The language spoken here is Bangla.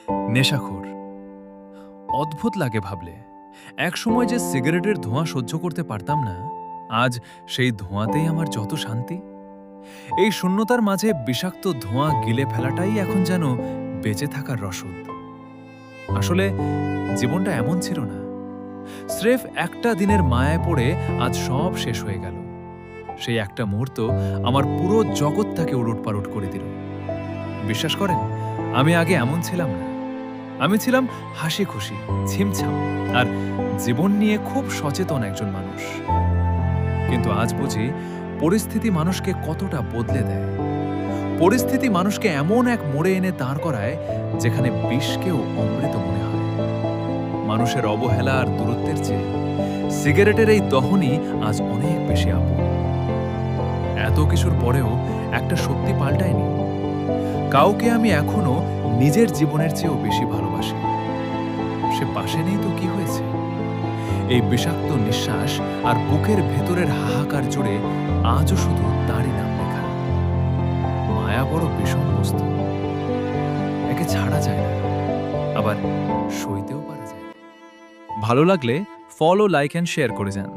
নেশাখোর। অদ্ভুত লাগে ভাবলে, একসময় যে সিগারেটের ধোঁয়া সহ্য করতে পারতাম না, আজ সেই ধোঁয়াতেই আমার যত শান্তি। এই শূন্যতার মাঝে বিষাক্ত ধোঁয়া গিলে ফেলাটাই এখন যেন বেঁচে থাকার রসদ। আসলে জীবনটা এমন ছিল না। স্রেফ একটা দিনের মায়ায় পড়ে আজ সব শেষ হয়ে গেল। সেই একটা মুহূর্ত আমার পুরো জগৎটাকে উলটপালট করে দিল। বিশ্বাস করেন, আমি আগে এমন ছিলাম না। আমি ছিলাম হাসি খুশি, ছিমছাম আর জীবন নিয়ে খুব সচেতন একজন মানুষ। কিন্তু আজ বুঝি পরিস্থিতি মানুষকে কতটা বদলে দেয়। পরিস্থিতি মানুষকে এমন এক মোড়ে এনে দাঁড় করায় যেখানে বিষকেও অমৃত মনে হয়। মানুষের অবহেলা আর দূরত্বের চেয়ে সিগারেটের এই দহনই আজ অনেক বেশি আপন। এত কিছুর পরেও একটা সত্যি পাল্টায়নি। কাউকে আমি এখনো নিজের জীবনের চেয়েও বেশি ভালোবাসি। সে পাশে নেই তো কি হয়েছে? এই বিষাক্ত নিঃশ্বাস আর বুকের ভেতরের হাহাকার জুড়ে আজও শুধু তারই নাম লেখা। মায়া বড় বিষম বস্তু, একে ছাড়া যায় না, আবার সইতেও পারা যায় না। ভালো লাগলে ফলো, লাইক অ্যান্ড শেয়ার করে যান।